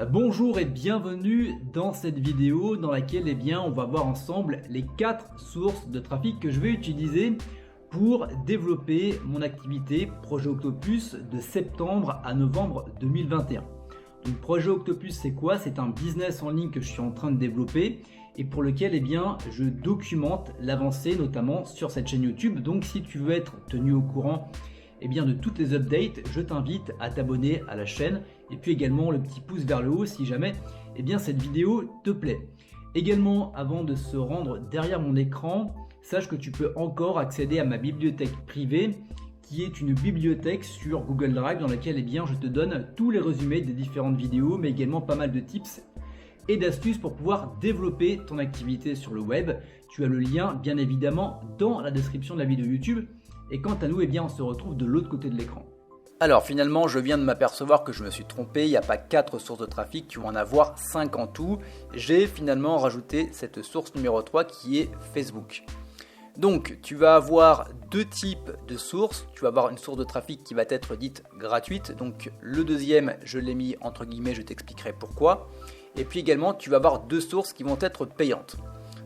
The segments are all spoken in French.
Bonjour et bienvenue dans cette vidéo dans laquelle on va voir ensemble les 4 sources de trafic que je vais utiliser pour développer mon activité Projet Octopus de septembre à novembre 2021. Donc Projet Octopus, c'est quoi? C'est un business en ligne que je suis en train de développer et pour lequel je documente l'avancée notamment sur cette chaîne YouTube. Donc si tu veux être tenu au courant de toutes les updates, je t'invite à t'abonner à la chaîne et puis également le petit pouce vers le haut si jamais cette vidéo te plaît. Également, avant de se rendre derrière mon écran, sache que tu peux encore accéder à ma bibliothèque privée qui est une bibliothèque sur Google Drive dans laquelle je te donne tous les résumés des différentes vidéos mais également pas mal de tips et d'astuces pour pouvoir développer ton activité sur le web. Tu as le lien bien évidemment dans la description de la vidéo YouTube. Et quant à nous, on se retrouve de l'autre côté de l'écran. Alors finalement, je viens de m'apercevoir que je me suis trompé, il n'y a pas 4 sources de trafic, tu vas en avoir 5 en tout. J'ai finalement rajouté cette source numéro 3 qui est Facebook. Donc tu vas avoir 2 types de sources. Tu vas avoir une source de trafic qui va être dite gratuite. Donc le deuxième, je l'ai mis entre guillemets, je t'expliquerai pourquoi. Et puis également, tu vas avoir 2 sources qui vont être payantes.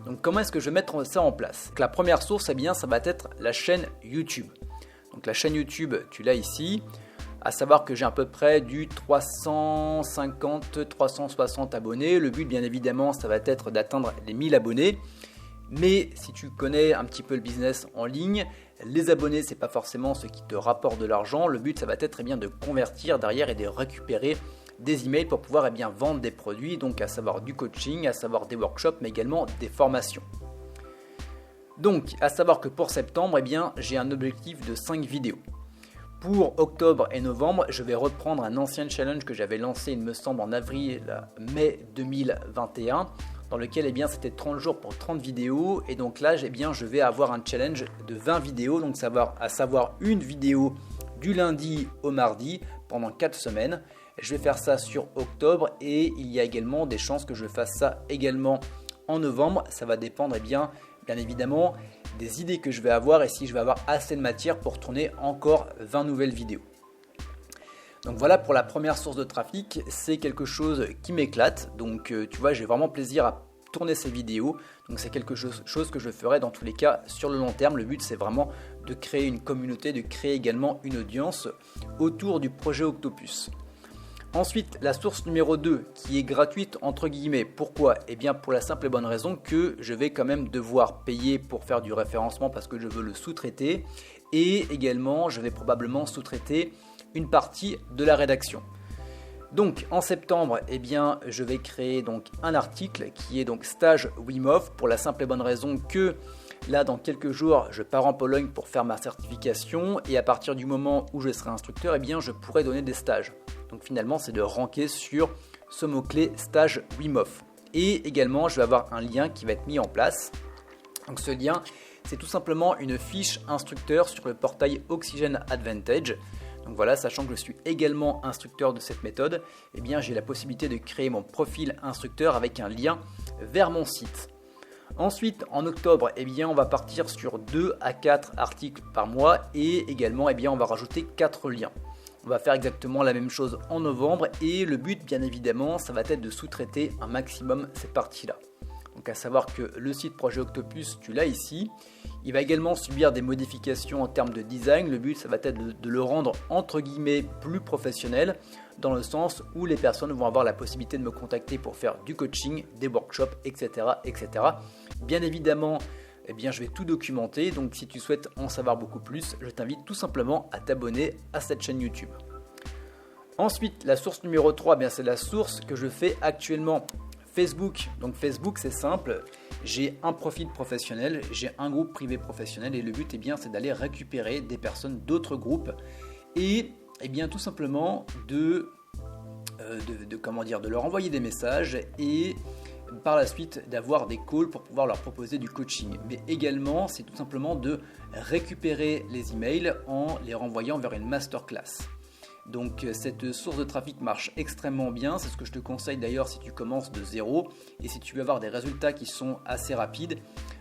Donc comment est-ce que je vais mettre ça en place? Donc, la première source, ça va être la chaîne YouTube. Donc la chaîne YouTube, tu l'as ici. À savoir que j'ai à peu près du 350-360 abonnés. Le but, bien évidemment, ça va être d'atteindre les 1000 abonnés. Mais si tu connais un petit peu le business en ligne, les abonnés, c'est pas forcément ce qui te rapporte de l'argent. Le but, ça va être de convertir derrière et de récupérer des emails pour pouvoir vendre des produits, donc à savoir du coaching, à savoir des workshops, mais également des formations. Donc, à savoir que pour septembre, j'ai un objectif de 5 vidéos. Pour octobre et novembre, je vais reprendre un ancien challenge que j'avais lancé, il me semble, en mai 2021, dans lequel c'était 30 jours pour 30 vidéos. Et donc là, je vais avoir un challenge de 20 vidéos, donc à savoir une vidéo du lundi au mardi pendant 4 semaines. Je vais faire ça sur octobre et il y a également des chances que je fasse ça également en novembre. Ça va dépendre bien évidemment des idées que je vais avoir et si je vais avoir assez de matière pour tourner encore 20 nouvelles vidéos. Donc voilà pour la première source de trafic, c'est quelque chose qui m'éclate. Donc tu vois, j'ai vraiment plaisir à tourner ces vidéos. Donc c'est quelque chose que je ferai dans tous les cas sur le long terme. Le but, c'est vraiment de créer une communauté, de créer également une audience autour du projet Octopus. Ensuite, la source numéro 2 qui est gratuite entre guillemets. Pourquoi? Pour la simple et bonne raison que je vais quand même devoir payer pour faire du référencement parce que je veux le sous-traiter et également je vais probablement sous-traiter une partie de la rédaction. Donc en septembre, je vais créer donc un article qui est donc stage Wim Hof pour la simple et bonne raison que là, dans quelques jours, je pars en Pologne pour faire ma certification et à partir du moment où je serai instructeur, je pourrai donner des stages. Donc finalement, c'est de ranker sur ce mot-clé stage Wim Hof. Et également, je vais avoir un lien qui va être mis en place. Donc ce lien, c'est tout simplement une fiche instructeur sur le portail Oxygen Advantage. Donc voilà, sachant que je suis également instructeur de cette méthode, j'ai la possibilité de créer mon profil instructeur avec un lien vers mon site. Ensuite, en octobre, on va partir sur 2 à 4 articles par mois et également, on va rajouter 4 liens. On va faire exactement la même chose en novembre et le but, bien évidemment, ça va être de sous-traiter un maximum cette partie-là. Donc à savoir que le site Projet Octopus, tu l'as ici. Il va également subir des modifications en termes de design. Le but, ça va être de le rendre entre guillemets plus professionnel dans le sens où les personnes vont avoir la possibilité de me contacter pour faire du coaching, des workshops, etc. etc. Bien évidemment, je vais tout documenter. Donc si tu souhaites en savoir beaucoup plus, je t'invite tout simplement à t'abonner à cette chaîne YouTube. Ensuite, la source numéro 3, c'est la source que je fais actuellement. Facebook. Donc Facebook, c'est simple. J'ai un profil professionnel, j'ai un groupe privé professionnel et le but c'est d'aller récupérer des personnes d'autres groupes et tout simplement de leur envoyer des messages et par la suite d'avoir des calls pour pouvoir leur proposer du coaching. Mais également, c'est tout simplement de récupérer les emails en les renvoyant vers une masterclass. Donc cette source de trafic marche extrêmement bien, c'est ce que je te conseille d'ailleurs si tu commences de zéro et si tu veux avoir des résultats qui sont assez rapides.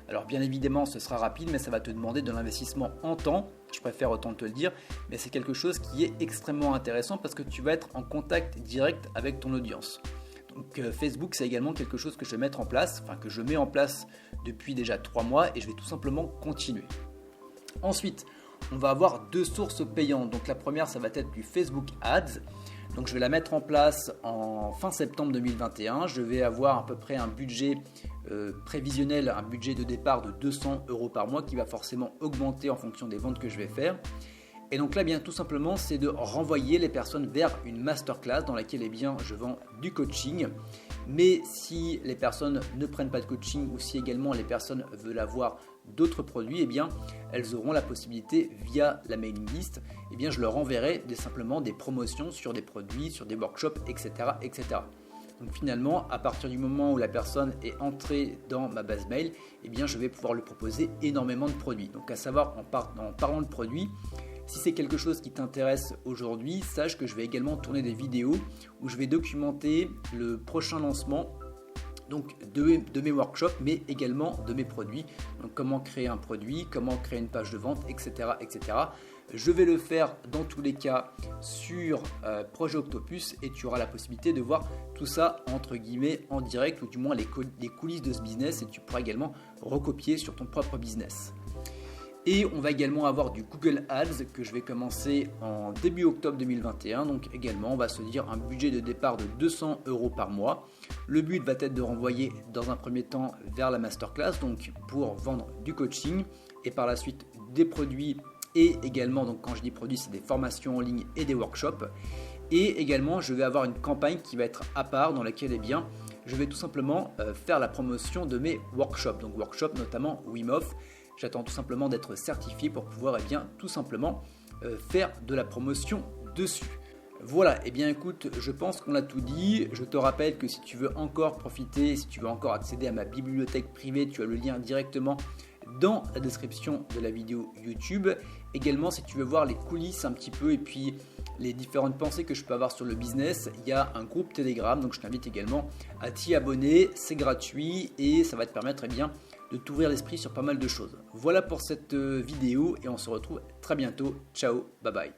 Alors bien évidemment ce sera rapide mais ça va te demander de l'investissement en temps, je préfère autant te le dire, mais c'est quelque chose qui est extrêmement intéressant parce que tu vas être en contact direct avec ton audience. Donc Facebook, c'est également quelque chose que je vais mettre en place, enfin que je mets en place depuis déjà 3 mois et je vais tout simplement continuer. Ensuite, on va avoir 2 sources payantes. Donc la première, ça va être du Facebook Ads. Donc je vais la mettre en place en fin septembre 2021. Je vais avoir à peu près un budget prévisionnel, un budget de départ de 200 € par mois qui va forcément augmenter en fonction des ventes que je vais faire. Et donc là, bien tout simplement, c'est de renvoyer les personnes vers une masterclass dans laquelle je vends du coaching. Mais si les personnes ne prennent pas de coaching ou si également les personnes veulent avoir d'autres produits, elles auront la possibilité via la mailing list, je leur enverrai simplement des promotions sur des produits, sur des workshops, etc. etc. Donc finalement, à partir du moment où la personne est entrée dans ma base mail, je vais pouvoir lui proposer énormément de produits. Donc à savoir, en parlant de produits, si c'est quelque chose qui t'intéresse aujourd'hui, sache que je vais également tourner des vidéos où je vais documenter le prochain lancement de mes workshops, mais également de mes produits. Donc comment créer un produit, comment créer une page de vente, etc. etc. Je vais le faire dans tous les cas sur Projet Octopus et tu auras la possibilité de voir tout ça entre guillemets en direct ou du moins les coulisses de ce business et tu pourras également recopier sur ton propre business. Et on va également avoir du Google Ads que je vais commencer en début octobre 2021. Donc également, on va se dire un budget de départ de 200 € par mois. Le but va être de renvoyer dans un premier temps vers la masterclass, donc pour vendre du coaching et par la suite des produits et également, donc quand je dis produits, c'est des formations en ligne et des workshops. Et également, je vais avoir une campagne qui va être à part dans laquelle je vais tout simplement faire la promotion de mes workshops. Donc workshops notamment Wim Hof. J'attends tout simplement d'être certifié pour pouvoir tout simplement faire de la promotion dessus. Voilà, écoute, je pense qu'on a tout dit. Je te rappelle que si tu veux encore profiter, si tu veux encore accéder à ma bibliothèque privée, tu as le lien directement dans la description de la vidéo YouTube. Également, si tu veux voir les coulisses un petit peu et puis les différentes pensées que je peux avoir sur le business, il y a un groupe Telegram, donc je t'invite également à t'y abonner, c'est gratuit et ça va te permettre de t'ouvrir l'esprit sur pas mal de choses. Voilà pour cette vidéo et on se retrouve très bientôt. Ciao, bye bye.